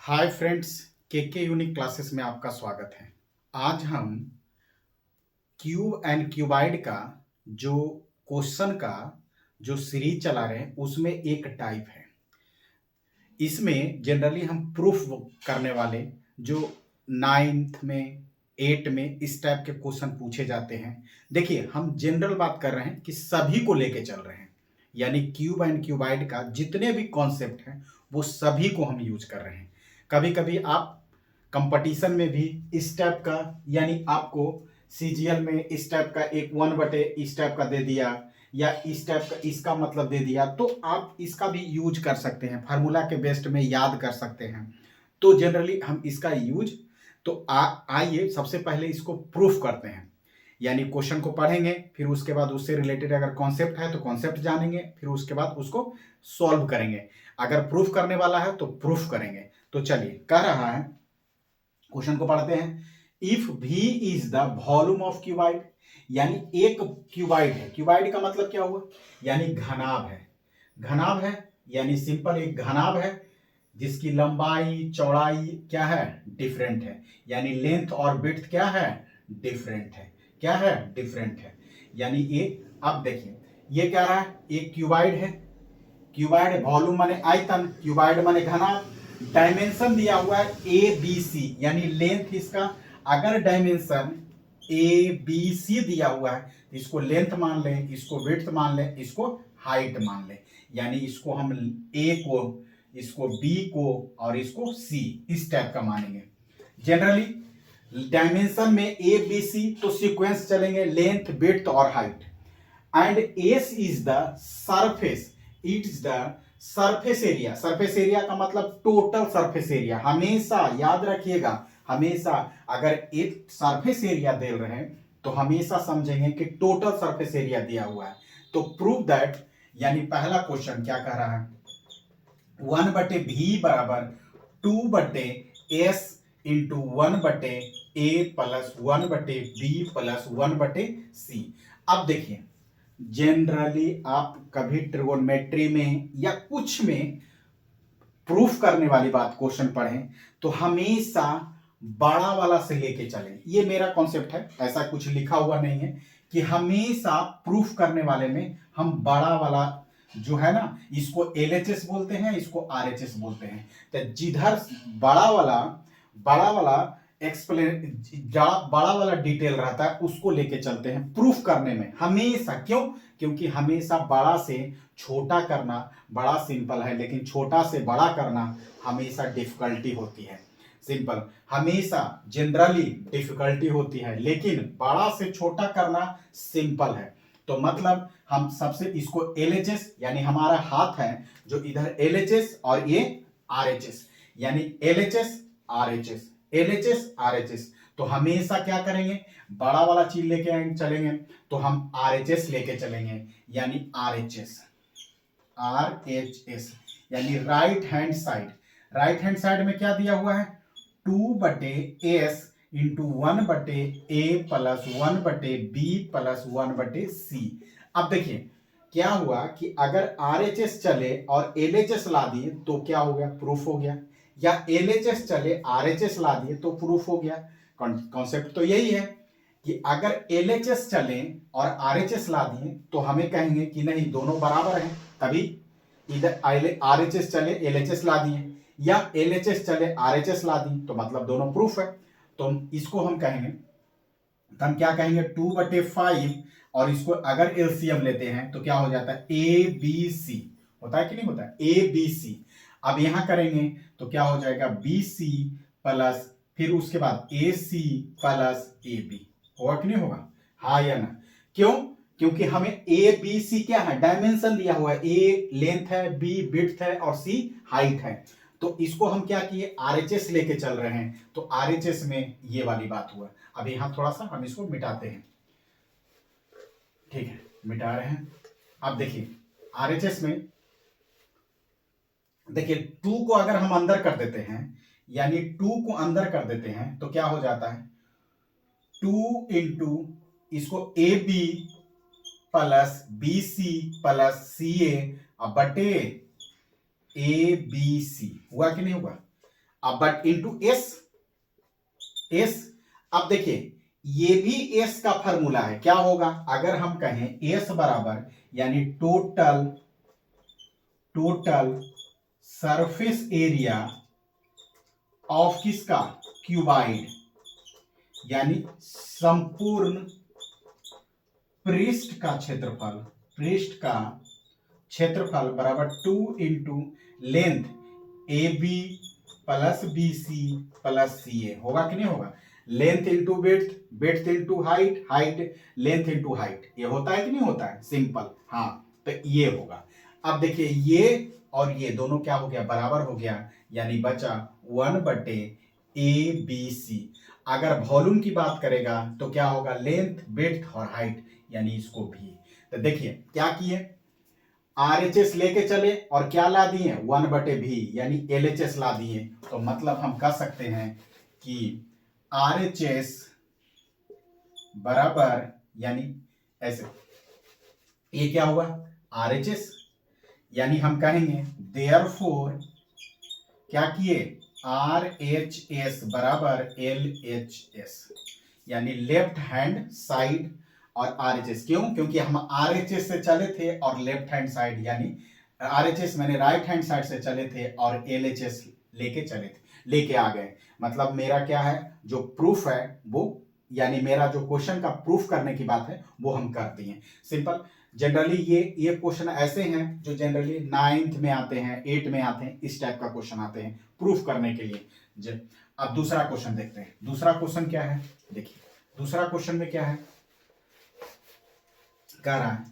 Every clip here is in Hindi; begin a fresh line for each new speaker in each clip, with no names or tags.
हाय फ्रेंड्स, के यूनिक क्लासेस में आपका स्वागत है। आज हम क्यूब एंड क्यूबाइड का जो क्वेश्चन का जो सीरीज चला रहे हैं उसमें एक टाइप है। इसमें जनरली हम प्रूफ करने वाले जो नाइन्थ में 8 में इस टाइप के क्वेश्चन पूछे जाते हैं। देखिए, हम जनरल बात कर रहे हैं कि सभी को लेके चल रहे हैं, यानी क्यूब एंड क्यूबाइड का जितने भी कॉन्सेप्ट हैं वो सभी को हम यूज कर रहे हैं। कभी कभी आप कंपटीशन में भी इस टाइप का, यानी आपको सीजीएल में इस टाइप का एक 1/, इस टाइप का दे दिया या इस टाइप का इसका मतलब दे दिया, तो आप इसका भी यूज कर सकते हैं, फार्मूला के बेस्ड में याद कर सकते हैं। तो जनरली हम इसका यूज तो आइए सबसे पहले इसको प्रूफ करते हैं, यानी क्वेश्चन को पढ़ेंगे, फिर उसके बाद उससे रिलेटेड अगर कॉन्सेप्ट है तो कॉन्सेप्ट जानेंगे, फिर उसके बाद उसको सॉल्व करेंगे। अगर प्रूफ करने वाला है तो प्रूफ करेंगे। तो चलिए, कह रहा है, क्वेश्चन को पढ़ते हैं। If V is the volume of cuboid, यानी एक क्यूबाइड है। क्यूबाइड का मतलब क्या हुआ? यानी घनाभ है। घनाभ है यानी सिंपल एक घनाभ है जिसकी लंबाई चौड़ाई क्या है? डिफरेंट है। यानी लेंथ और विड्थ क्या है? डिफरेंट है। क्या है? डिफरेंट है। यानी ये, अब देखिए, ये क्या रहा है? एक क्यूबाइड है। क्यूबाइड वॉल्यूम माने आयतन, क्यूबाइड माने घनाभ, डायमेंशन दिया हुआ है ए बी सी, यानी लेंथ इसका, अगर डायमेंशन ए बी सी दिया हुआ है तो इसको लेंथ मान लें, इसको विड्थ मान लें, इसको हाइट मान लें। यानी इसको हम ए को, इसको बी को और इसको सी, इस टाइप का मानेंगे। जनरली डायमेंशन में ए बी सी तो सीक्वेंस चलेंगे लेंथ विड्थ और height. And S is the surface, it is the surface area. Surface area का मतलब टोटल सरफेस एरिया। हमेशा याद रखिएगा, हमेशा अगर एक सरफेस एरिया दे रहे हैं तो हमेशा समझेंगे कि टोटल सरफेस एरिया दिया हुआ है। तो प्रूव दैट, यानी पहला क्वेश्चन क्या कह रहा है? 1/v बराबर 2/s into 1/a plus 1/b plus 1/c। अब देखिए, जनरली आप कभी ट्रिगोनोमेट्री में या कुछ में प्रूफ करने वाली बात क्वेश्चन पढ़ें तो हमेशा बड़ा वाला से लेके चलें। ये मेरा कॉन्सेप्ट है, ऐसा कुछ लिखा हुआ नहीं है कि हमेशा प्रूफ करने वाले में हम बड़ा वाला जो है ना, इसको एलएचएस बोलते हैं, इसको आरएचएस बोलते हैं। तो जिधर बड़ा वाला एक्सप्लेन, बड़ा वाला डिटेल रहता है उसको लेके चलते हैं प्रूफ करने में हमेशा। क्यों? क्योंकि हमेशा बड़ा से छोटा करना बड़ा सिंपल है, लेकिन छोटा से बड़ा करना हमेशा डिफिकल्टी होती है। सिंपल हमेशा जनरली डिफिकल्टी होती है, लेकिन बड़ा से छोटा करना सिंपल है। तो मतलब हम सबसे इसको एलएचएस, यानी हमारा हाथ है जो इधर एलएचएस और ये आरएचएस, यानी एलएचएस आरएचएस, एलएचएस आरएचएस। तो हमेशा क्या करेंगे? बड़ा वाला चीज लेके चलेंगे तो हम आरएचएस लेके चलेंगे, यानी आरएचएस, आरएचएस यानी right hand side. Right hand side में क्या दिया हुआ है? 2/s into 1/a plus 1/b plus 1/c। अब देखिए क्या हुआ कि अगर आरएचएस चले और एलएचएस ला दिए तो क्या हो गया? प्रूफ हो गया। या एलएचएस चले आरएचएस ला दिए तो प्रूफ हो गया। कॉन्सेप्ट तो यही है कि अगर एलएचएस चले और आरएचएस ला दिए तो हमें कहेंगे कि नहीं, दोनों बराबर हैं, तभी इधर आरएचएस चले एलएचएस ला दिए या एलएचएस चले आरएचएस ला दी तो मतलब दोनों प्रूफ है। तो इसको हम कहेंगे, तो हम क्या कहेंगे? 2/5, और इसको अगर एलसीएम लेते हैं तो क्या हो जाता है? ए बी सी होता है कि नहीं होता है? A B C. अब यहां करेंगे तो क्या हो जाएगा? बी सी प्लस फिर उसके बाद ए सी प्लस ए बी। होगा कि नहीं होगा? हाँ या ना? क्यों? क्योंकि हमें ए बी सी क्या है? डायमेंशन दिया हुआ है। ए लेंथ है, बी विड्थ है और सी हाइट है। तो इसको हम क्या किए? आरएचएस लेके चल रहे हैं, तो आरएचएस में ये वाली बात हुआ। अब यहां थोड़ा सा हम इसको मिटाते हैं, ठीक है, मिटा रहे हैं। अब देखिए आरएचएस में देखिए 2 को अगर हम अंदर कर देते हैं, यानी 2 को अंदर कर देते हैं तो क्या हो जाता है? 2 इंटू इसको a b plus b c plus c a बटे ए बी सी। हुआ कि नहीं हुआ? अब बट इंटू एस, एस। अब देखिए ये भी एस का फॉर्मूला है, क्या होगा अगर हम कहें एस बराबर यानी टोटल सरफेस एरिया ऑफ किसका, क्यूबाइड, यानी संपूर्ण पृष्ठ का क्षेत्रफल बराबर 2 into length a b plus b c plus c a, होगा कि नहीं होगा। Length into breadth, breadth into height, height length into height, ये होता है कि नहीं होता है, सिंपल। हाँ तो ये होगा। अब देखिए ये और ये दोनों क्या हो गया, बराबर हो गया, यानी बचा 1/ABC। अगर वॉल्यूम की बात करेगा तो क्या होगा, लेंथ बेड्थ और हाइट, यानी इसको भी। तो देखिए क्या किए, RHS लेके चले और क्या ला दिए 1/V, यानी LHS ला दिए। तो मतलब हम कह सकते हैं कि RHS बराबर, यानी ऐसे, ये क्या हुआ RHS, यानी हम कहेंगे देयरफॉर क्या किए, RHS बराबर LHS, यानी लेफ्ट हैंड साइड और RHS। क्यों, क्योंकि हम RHS से चले थे और लेफ्ट हैंड साइड, यानी RHS मैंने राइट हैंड साइड से चले थे और LHS लेके आ गए। मतलब मेरा क्या है, जो प्रूफ है वो, यानी मेरा जो क्वेश्चन का प्रूफ करने की बात है वो हम करते हैं, सिंपल। जनरली ये क्वेश्चन ऐसे हैं जो जनरली 9th में आते हैं, 8 में आते हैं, इस टाइप का क्वेश्चन आते हैं प्रूफ करने के लिए। अब दूसरा क्वेश्चन देखते हैं। दूसरा क्वेश्चन क्या है, देखिए दूसरा क्वेश्चन में क्या है, कह रहा है,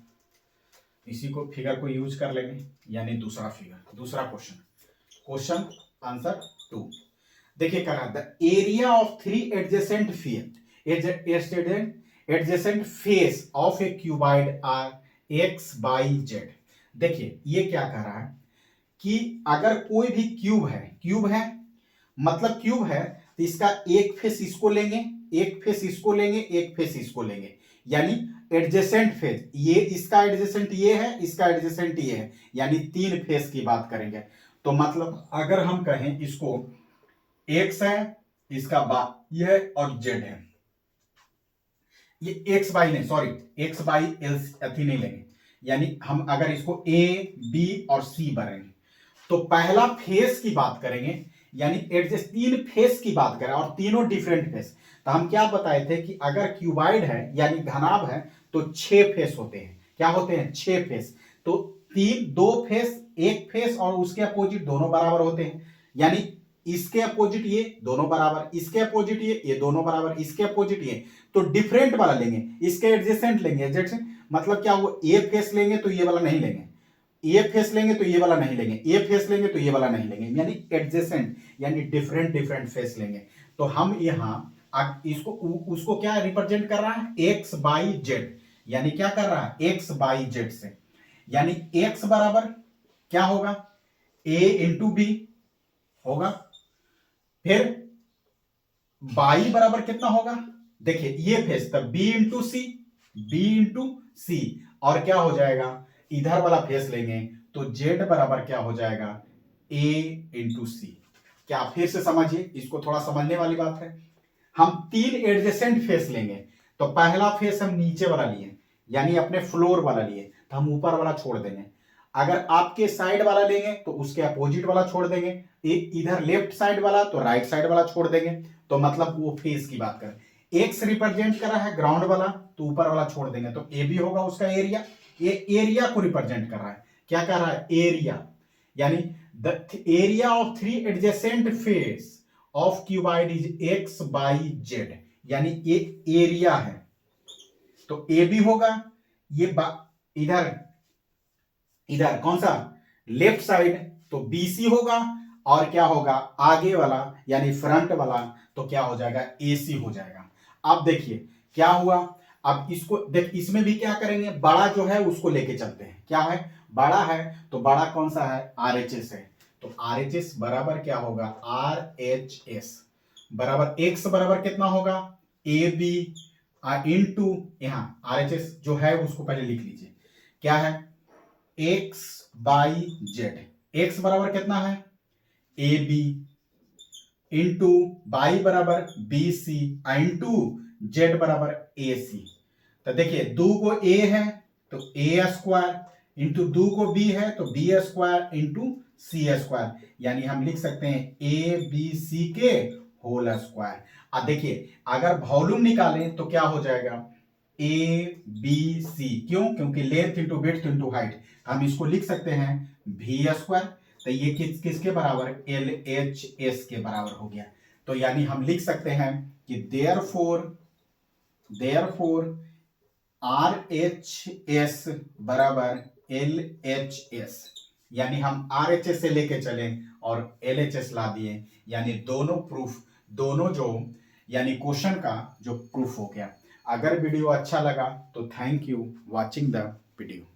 इसी को फिगर को यूज कर लेंगे, यानी दूसरा फिगर, दूसरा क्वेश्चन आंसर 2। देखिए कह रहा है the area of 3 adjacent face of a cuboid are x/z। देखिए ये क्या कह रहा है कि अगर कोई भी क्यूब है मतलब क्यूब है तो इसका एक फेस इसको लेंगे, एक फेस इसको लेंगे, एक फेस इसको लेंगे, यानी एडजेसेंट फेस, ये इसका एडजेसेंट ये है, इसका एडजेसेंट ये है, यानी 3 फेस की बात करेंगे। तो मतलब अगर हम कहें इसको x है, इसका y है और z है, ये x बाई नहीं, सॉरी x बाई एल अथी नहीं लेंगे, यानी हम अगर इसको a b और c भरेंगे तो पहला फेस की बात करेंगे, यानी एडजस्ट 3 फेस की बात करें और तीनों डिफरेंट फेस। तो हम क्या बताए थे कि अगर क्यूबाइड है यानी घनाभ है तो 6 फेस होते हैं, क्या होते हैं 6 फेस। तो 2 फेस, एक फेस और उसके अपोजिट दोनों बराबर होते हैं, यानी इसके अपोजिट ये दोनों बराबर, इसके अपोजिट ये दोनों बराबर, इसके अपोजिट ये, तो डिफरेंट वाला लेंगे, इसके एडजेसेंट लेंगे, एडजेसेंट मतलब क्या हुआ, ए फेस लेंगे तो ये वाला नहीं लेंगे, ये फेस लेंगे तो ये वाला नहीं लेंगे, ये फेस लेंगे तो ये वाला नहीं लेंगे, यानी एडजेसेंट, यानी डिफरेंट फेस लेंगे। तो हम यहां इसको उसको क्या रिप्रेजेंट कर रहा है, x/z, यानी क्या कर रहा है x/z से, यानी x बराबर क्या होगा a इंटू बी होगा, फिर y बराबर कितना होगा, देखिए ये फेस तब b इंटू सी, और क्या हो जाएगा इधर वाला फेस लेंगे तो z बराबर क्या हो जाएगा a इंटू सी। क्या फिर से समझिए, इसको थोड़ा समझने वाली बात है। हम 3 एडजेसेंट फेस लेंगे, तो पहला फेस हम नीचे वाला लिए, यानी अपने फ्लोर वाला लिए, तो हम ऊपर वाला छोड़ देंगे। अगर आपके साइड वाला लेंगे तो उसके अपोजिट वाला छोड़ देंगे, इधर लेफ्ट साइड वाला तो राइट साइड वाला छोड़ देंगे। तो मतलब वो फेस की बात करें, एक्स रिप्रेजेंट कर रहा है ग्राउंड वाला तो ऊपर वाला छोड़ देंगे, तो ए भी होगा उसका एरिया, ये एरिया को रिप्रेजेंट कर रहा है, क्या कर रहा है एरिया, यानी the area of 3 adjacent face of cuboid is x/z, यानी ये एरिया है, तो ए भी होगा, ये इधर इधर कौन सा लेफ्ट साइड तो BC होगा, और क्या होगा आगे वाला यानी फ्रंट वाला तो क्या हो जाएगा AC हो जाएगा। अब देखिए क्या हुआ, अब इसको देख, इसमें भी क्या करेंगे, बड़ा जो है उसको लेके चलते हैं, क्या है बड़ा है, तो बड़ा कौन सा है RHS है, तो RHS बराबर क्या होगा RHS बराबर x बराबर कितना होगा AB इंटू, यहां RHS जो है उसको पहले लिख लीजिए, क्या है x/z, x बराबर कितना है AB इंटू बाई बराबर बी सी इंटू जेड बराबर ए सी। तो देखिए दो को ए है तो ए स्क्वायर इंटू दो को बी है तो बी स्क्वायर इंटू सी स्क्वायर, यानी हम लिख सकते हैं ए बी सी के होल स्क्वायर। अब देखिए अगर वॉल्यूम निकालें तो क्या हो जाएगा, ए बी सी, क्यों, क्योंकि length into width into height, हम इसको लिख सकते हैं वी स्क्वायर। तो ये किसके बराबर, एल एच एस के बराबर हो गया। तो यानी हम लिख सकते हैं कि देयरफॉर आर एच एस बराबर एल एच एस, यानी हम आर एच एस से लेके चले और एल एच एस ला दिए, यानी दोनों प्रूफ, दोनों जो यानी क्वेश्चन का जो प्रूफ हो गया। अगर वीडियो अच्छा लगा तो thank you watching the video.